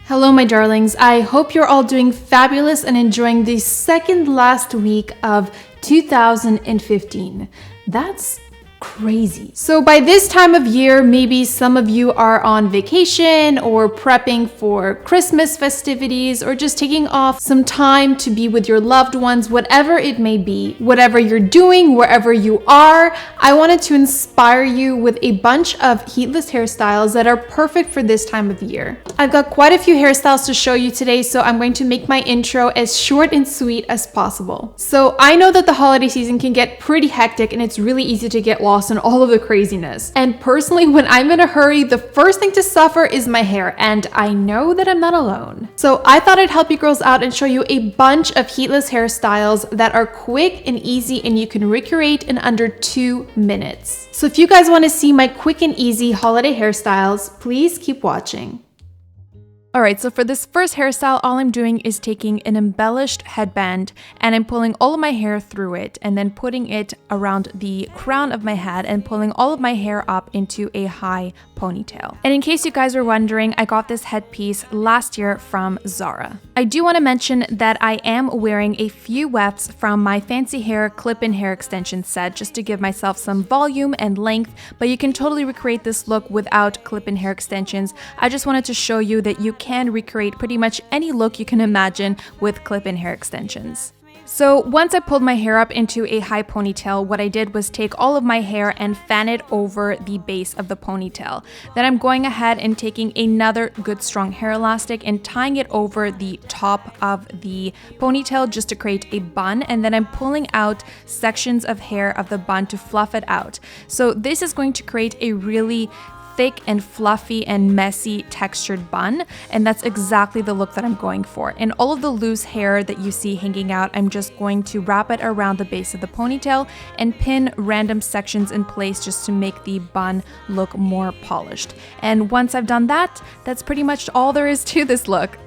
Hello, my darlings. I hope you're all doing fabulous and enjoying the second last week of 2015. That's crazy. So by this time of year, maybe some of you are on vacation or prepping for Christmas festivities or just taking off some time to be with your loved ones, whatever it may be. Whatever you're doing, wherever you are, I wanted to inspire you with a bunch of heatless hairstyles that are perfect for this time of year. I've got quite a few hairstyles to show you today, so I'm going to make my intro as short and sweet as possible. So I know that the holiday season can get pretty hectic and it's really easy to get lost in all of the craziness. And personally, when I'm in a hurry, the first thing to suffer is my hair, and I know that I'm not alone. So I thought I'd help you girls out and show you a bunch of heatless hairstyles that are quick and easy and you can recreate in under 2 minutes. So if you guys want to see my quick and easy holiday hairstyles, please keep watching. Alright, so for this first hairstyle, all I'm doing is taking an embellished headband and I'm pulling all of my hair through it and then putting it around the crown of my head and pulling all of my hair up into a high ponytail. And in case you guys were wondering, I got this headpiece last year from Zara. I do want to mention that I am wearing a few wefts from my Fancy Hair clip-in hair extension set just to give myself some volume and length, but you can totally recreate this look without clip-in hair extensions. I just wanted to show you that you can recreate pretty much any look you can imagine with clip-in hair extensions. So once I pulled my hair up into a high ponytail, what I did was take all of my hair and fan it over the base of the ponytail. Then I'm going ahead and taking another good strong hair elastic and tying it over the top of the ponytail just to create a bun, and then I'm pulling out sections of hair of the bun to fluff it out. So this is going to create a really thick and fluffy and messy textured bun, and that's exactly the look that I'm going for. And all of the loose hair that you see hanging out, I'm just going to wrap it around the base of the ponytail and pin random sections in place just to make the bun look more polished. And once I've done that, that's pretty much all there is to this look.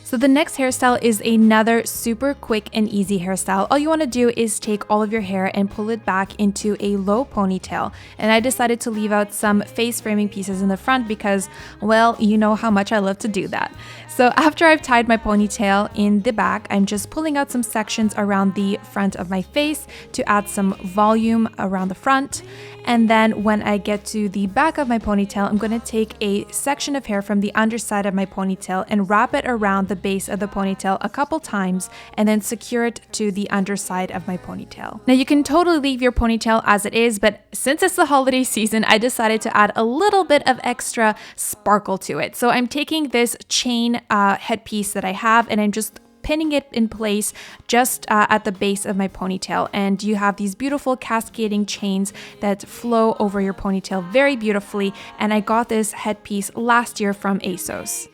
So the next hairstyle is another super quick and easy hairstyle. All you want to do is take all of your hair and pull it back into a low ponytail. And I decided to leave out some face framing pieces in the front because, well, you know how much I love to do that. So after I've tied my ponytail in the back, I'm just pulling out some sections around the front of my face to add some volume around the front. And then when I get to the back of my ponytail, I'm going to take a section of hair from the underside of my ponytail and wrap it around the base of the ponytail a couple times and then secure it to the underside of my ponytail. Now you can totally leave your ponytail as it is, but since it's the holiday season, I decided to add a little bit of extra sparkle to it. So I'm taking this chain headpiece that I have and I'm just pinning it in place just at the base of my ponytail, and you have these beautiful cascading chains that flow over your ponytail very beautifully, and I got this headpiece last year from ASOS.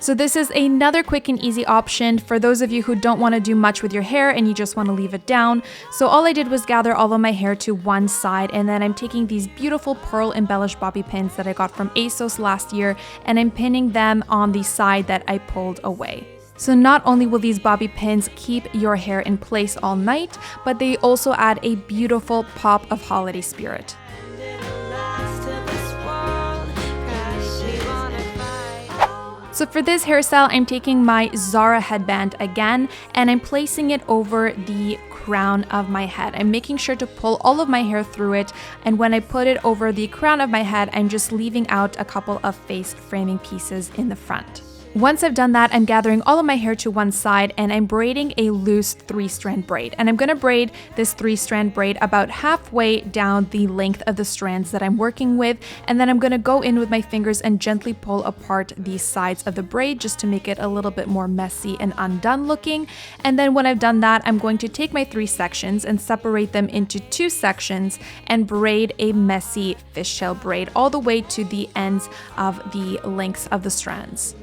So this is another quick and easy option for those of you who don't want to do much with your hair and you just want to leave it down. So all I did was gather all of my hair to one side, and then I'm taking these beautiful pearl embellished bobby pins that I got from ASOS last year, and I'm pinning them on the side that I pulled away. So not only will these bobby pins keep your hair in place all night, but they also add a beautiful pop of holiday spirit. So for this hairstyle, I'm taking my Zara headband again, and I'm placing it over the crown of my head. I'm making sure to pull all of my hair through it, and when I put it over the crown of my head, I'm just leaving out a couple of face framing pieces in the front. Once I've done that, I'm gathering all of my hair to one side and I'm braiding a loose 3-strand braid. And I'm going to braid this 3-strand braid about halfway down the length of the strands that I'm working with. And then I'm going to go in with my fingers and gently pull apart the sides of the braid just to make it a little bit more messy and undone looking. And then when I've done that, I'm going to take my 3 sections and separate them into 2 sections and braid a messy fishtail braid all the way to the ends of the lengths of the strands.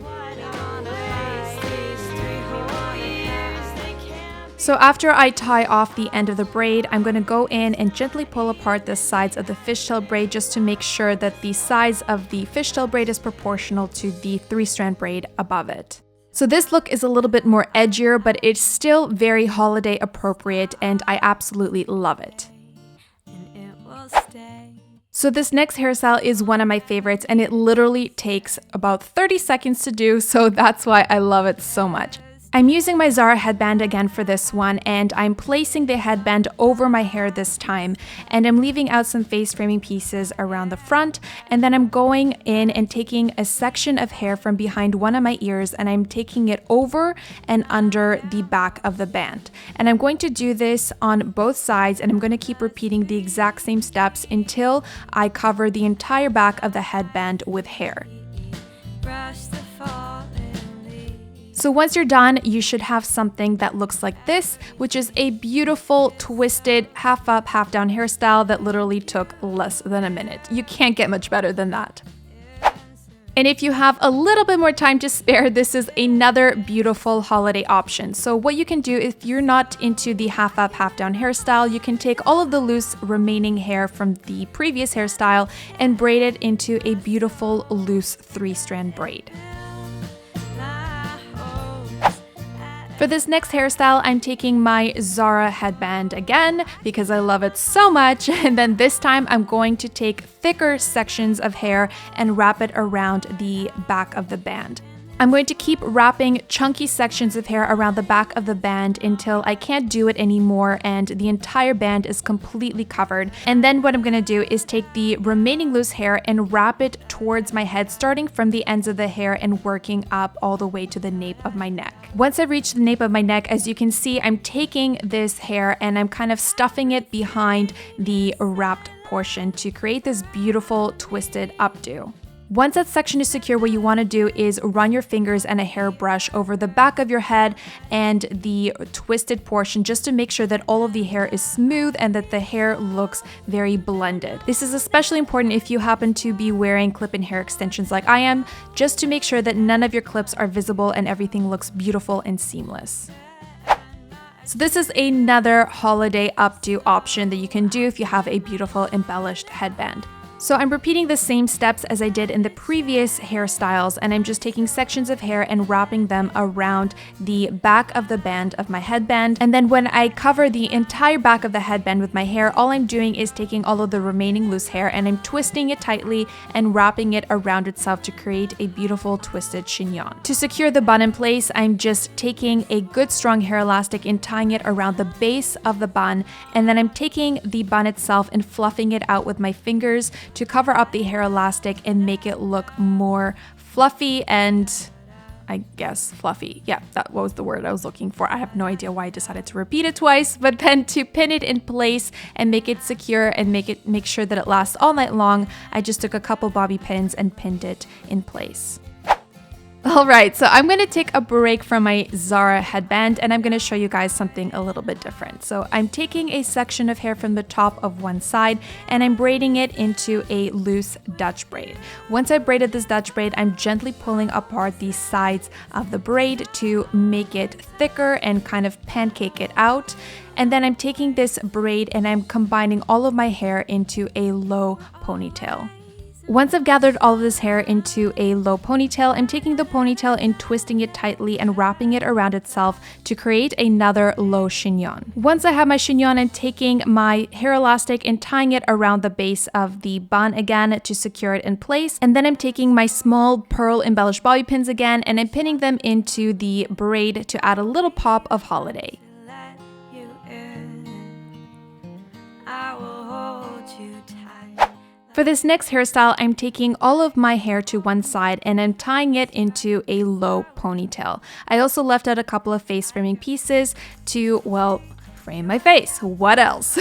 So after I tie off the end of the braid, I'm going to go in and gently pull apart the sides of the fishtail braid just to make sure that the size of the fishtail braid is proportional to the 3-strand braid above it. So this look is a little bit more edgier, but it's still very holiday appropriate and I absolutely love it. So this next hairstyle is one of my favorites, and it literally takes about 30 seconds to do, so that's why I love it so much. I'm using my Zara headband again for this one, and I'm placing the headband over my hair this time, and I'm leaving out some face framing pieces around the front, and then I'm going in and taking a section of hair from behind one of my ears, and I'm taking it over and under the back of the band. And I'm going to do this on both sides, and I'm going to keep repeating the exact same steps until I cover the entire back of the headband with hair. So once you're done, you should have something that looks like this, which is a beautiful twisted half up, half down hairstyle that literally took less than a minute. You can't get much better than that. And if you have a little bit more time to spare, this is another beautiful holiday option. So what you can do if you're not into the half up, half down hairstyle, you can take all of the loose remaining hair from the previous hairstyle and braid it into a beautiful loose 3-strand braid. For this next hairstyle, I'm taking my Zara headband again because I love it so much, and then this time I'm going to take thicker sections of hair and wrap it around the back of the band. I'm going to keep wrapping chunky sections of hair around the back of the band until I can't do it anymore and the entire band is completely covered. And then what I'm going to do is take the remaining loose hair and wrap it towards my head, starting from the ends of the hair and working up all the way to the nape of my neck. Once I reach the nape of my neck, as you can see, I'm taking this hair and I'm kind of stuffing it behind the wrapped portion to create this beautiful twisted updo. Once that section is secure, what you want to do is run your fingers and a hairbrush over the back of your head and the twisted portion just to make sure that all of the hair is smooth and that the hair looks very blended. This is especially important if you happen to be wearing clip-in hair extensions like I am, just to make sure that none of your clips are visible and everything looks beautiful and seamless. So this is another holiday updo option that you can do if you have a beautiful embellished headband. So I'm repeating the same steps as I did in the previous hairstyles, and I'm just taking sections of hair and wrapping them around the back of the band of my headband. And then when I cover the entire back of the headband with my hair, all I'm doing is taking all of the remaining loose hair and I'm twisting it tightly and wrapping it around itself to create a beautiful twisted chignon. To secure the bun in place, I'm just taking a good strong hair elastic and tying it around the base of the bun, and then I'm taking the bun itself and fluffing it out with my fingers to cover up the hair elastic and make it look more fluffy and, I guess, fluffy. Yeah, that was the word I was looking for. I have no idea why I decided to repeat it twice, but then to pin it in place and make it secure and make sure that it lasts all night long, I just took a couple bobby pins and pinned it in place. Alright, so I'm going to take a break from my Zara headband and I'm going to show you guys something a little bit different. So I'm taking a section of hair from the top of one side and I'm braiding it into a loose Dutch braid. Once I braided this Dutch braid, I'm gently pulling apart the sides of the braid to make it thicker and kind of pancake it out. And then I'm taking this braid and I'm combining all of my hair into a low ponytail. Once I've gathered all of this hair into a low ponytail, I'm taking the ponytail and twisting it tightly and wrapping it around itself to create another low chignon. Once I have my chignon, I'm taking my hair elastic and tying it around the base of the bun again to secure it in place. And then I'm taking my small pearl embellished bobby pins again and I'm pinning them into the braid to add a little pop of holiday. For this next hairstyle, I'm taking all of my hair to one side and I'm tying it into a low ponytail. I also left out a couple of face framing pieces to, well, frame my face. What else?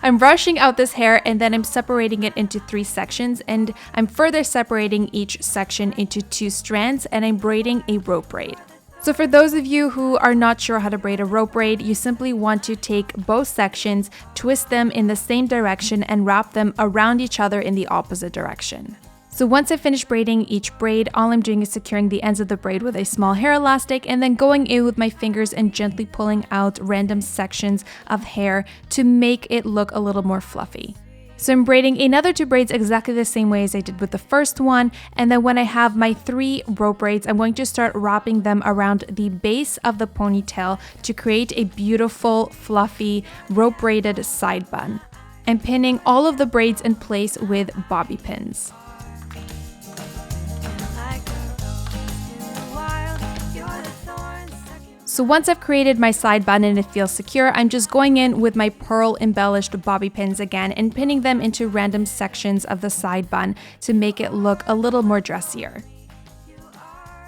I'm brushing out this hair and then I'm separating it into 3 sections, and I'm further separating each section into 2 strands, and I'm braiding a rope braid. So for those of you who are not sure how to braid a rope braid, you simply want to take both sections, twist them in the same direction, and wrap them around each other in the opposite direction. So once I finish braiding each braid, all I'm doing is securing the ends of the braid with a small hair elastic and then going in with my fingers and gently pulling out random sections of hair to make it look a little more fluffy. So I'm braiding another 2 braids exactly the same way as I did with the first one, and then when I have my 3 rope braids, I'm going to start wrapping them around the base of the ponytail to create a beautiful, fluffy, rope braided side bun. and pinning all of the braids in place with bobby pins. So once I've created my side bun and it feels secure, I'm just going in with my pearl embellished bobby pins again and pinning them into random sections of the side bun to make it look a little more dressier.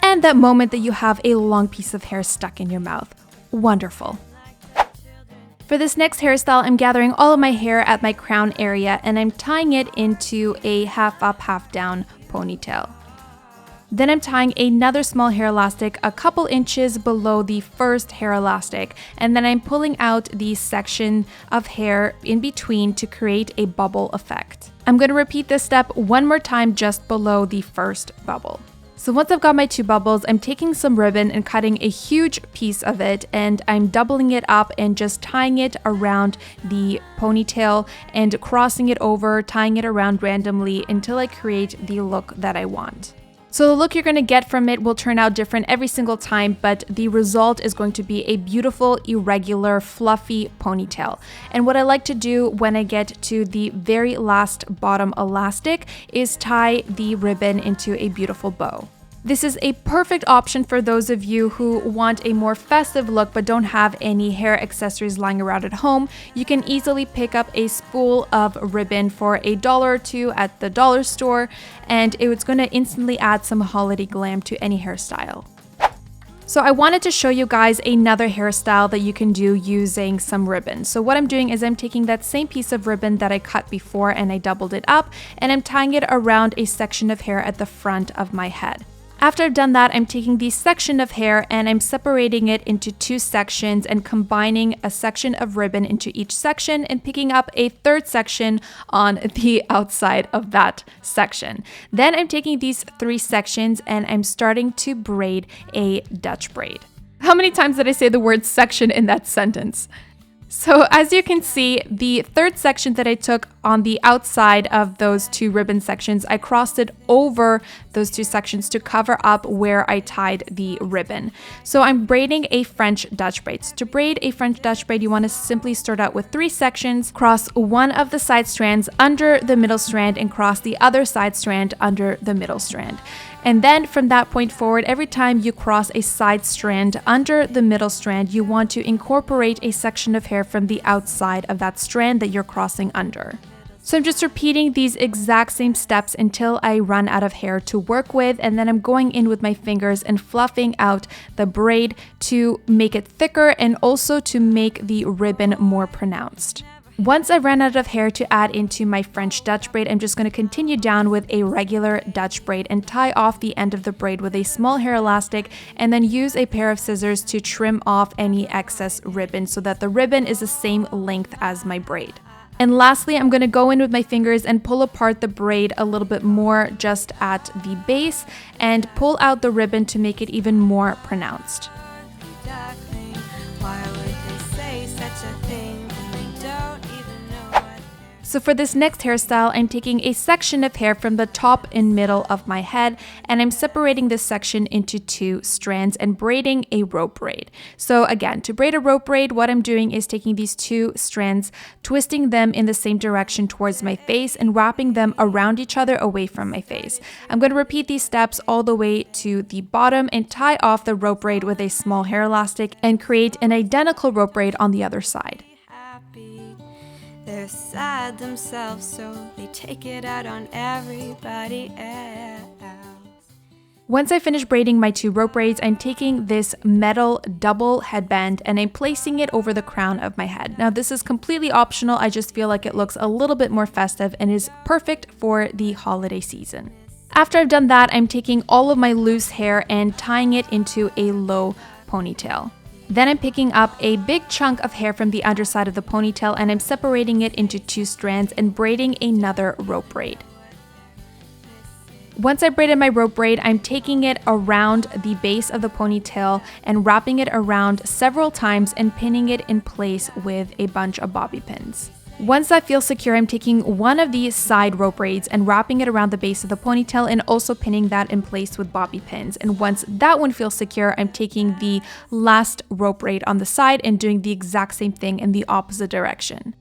And that moment that you have a long piece of hair stuck in your mouth. Wonderful. For this next hairstyle, I'm gathering all of my hair at my crown area and I'm tying it into a half up, half down ponytail. Then I'm tying another small hair elastic a couple inches below the first hair elastic, and then I'm pulling out the section of hair in between to create a bubble effect. I'm going to repeat this step one more time just below the first bubble. So once I've got my two bubbles, I'm taking some ribbon and cutting a huge piece of it, and I'm doubling it up and just tying it around the ponytail and crossing it over, tying it around randomly until I create the look that I want. So the look you're going to get from it will turn out different every single time, but the result is going to be a beautiful, irregular, fluffy ponytail. And what I like to do when I get to the very last bottom elastic is tie the ribbon into a beautiful bow. This is a perfect option for those of you who want a more festive look but don't have any hair accessories lying around at home. You can easily pick up a spool of ribbon for $1 or $2 at the dollar store, and it's going to instantly add some holiday glam to any hairstyle. So I wanted to show you guys another hairstyle that you can do using some ribbon. So what I'm doing is I'm taking that same piece of ribbon that I cut before and I doubled it up, and I'm tying it around a section of hair at the front of my head. After I've done that, I'm taking the section of hair and I'm separating it into two sections and combining a section of ribbon into each section and picking up a third section on the outside of that section. Then I'm taking these three sections and I'm starting to braid a Dutch braid. How many times did I say the word section in that sentence? So as you can see, the third section that I took on the outside of those two ribbon sections, I crossed it over those two sections to cover up where I tied the ribbon. So I'm braiding a French Dutch braid. So to braid a French Dutch braid, you want to simply start out with three sections, cross one of the side strands under the middle strand and cross the other side strand under the middle strand. And then from that point forward, every time you cross a side strand under the middle strand, you want to incorporate a section of hair from the outside of that strand that you're crossing under. So I'm just repeating these exact same steps until I run out of hair to work with, and then I'm going in with my fingers and fluffing out the braid to make it thicker and also to make the ribbon more pronounced. Once I ran out of hair to add into my French Dutch braid, I'm just going to continue down with a regular Dutch braid and tie off the end of the braid with a small hair elastic, and then use a pair of scissors to trim off any excess ribbon so that the ribbon is the same length as my braid. And lastly, I'm going to go in with my fingers and pull apart the braid a little bit more just at the base and pull out the ribbon to make it even more pronounced. So for this next hairstyle, I'm taking a section of hair from the top and middle of my head, and I'm separating this section into two strands and braiding a rope braid. So again, to braid a rope braid, what I'm doing is taking these two strands, twisting them in the same direction towards my face and wrapping them around each other away from my face. I'm going to repeat these steps all the way to the bottom and tie off the rope braid with a small hair elastic and create an identical rope braid on the other side. They're sad themselves, so they take it out on everybody else. Once I finish braiding my two rope braids, I'm taking this metal double headband and I'm placing it over the crown of my head. Now this is completely optional, I just feel like it looks a little bit more festive and is perfect for the holiday season. After I've done that, I'm taking all of my loose hair and tying it into a low ponytail. Then I'm picking up a big chunk of hair from the underside of the ponytail and I'm separating it into two strands and braiding another rope braid. Once I braided my rope braid, I'm taking it around the base of the ponytail and wrapping it around several times and pinning it in place with a bunch of bobby pins. Once that feels secure, I'm taking one of these side rope braids and wrapping it around the base of the ponytail and also pinning that in place with bobby pins. And once that one feels secure, I'm taking the last rope braid on the side and doing the exact same thing in the opposite direction.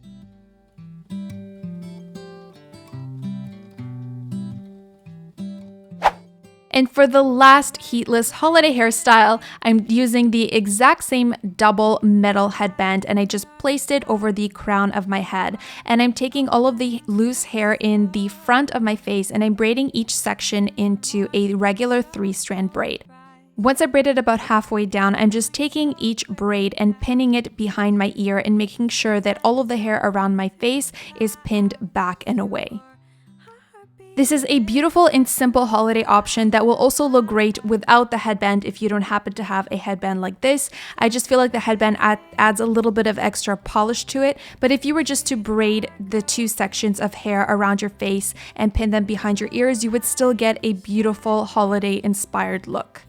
And for the last Heatless holiday hairstyle, I'm using the exact same double metal headband, and I just placed it over the crown of my head. And I'm taking all of the loose hair in the front of my face, and I'm braiding each section into a regular 3-strand braid. Once I braided about halfway down, I'm just taking each braid and pinning it behind my ear and making sure that all of the hair around my face is pinned back and away. This is a beautiful and simple holiday option that will also look great without the headband if you don't happen to have a headband like this. I just feel like the headband adds a little bit of extra polish to it, but if you were just to braid the 2 sections of hair around your face and pin them behind your ears, you would still get a beautiful holiday-inspired look.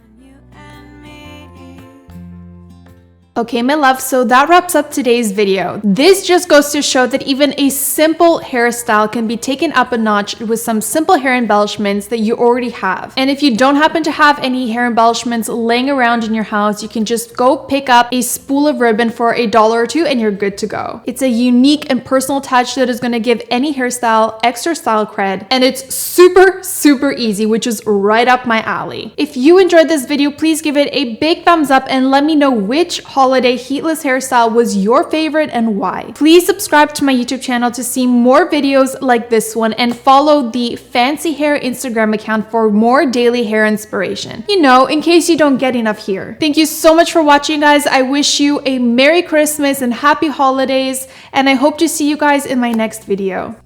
Okay, my love, so that wraps up today's video. This just goes to show that even a simple hairstyle can be taken up a notch with some simple hair embellishments that you already have. And if you don't happen to have any hair embellishments laying around in your house, you can just go pick up a spool of ribbon for $1 or $2 and you're good to go. It's a unique and personal touch that is gonna give any hairstyle extra style cred, and it's super, super easy, which is right up my alley. If you enjoyed this video, please give it a big thumbs up and let me know which holiday heatless hairstyle was your favorite and why. Please subscribe to my YouTube channel to see more videos like this one, and follow the Fancy Hair Instagram account for more daily hair inspiration. You know, in case you don't get enough here. Thank you so much for watching, guys. I wish you a Merry Christmas and Happy Holidays, and I hope to see you guys in my next video.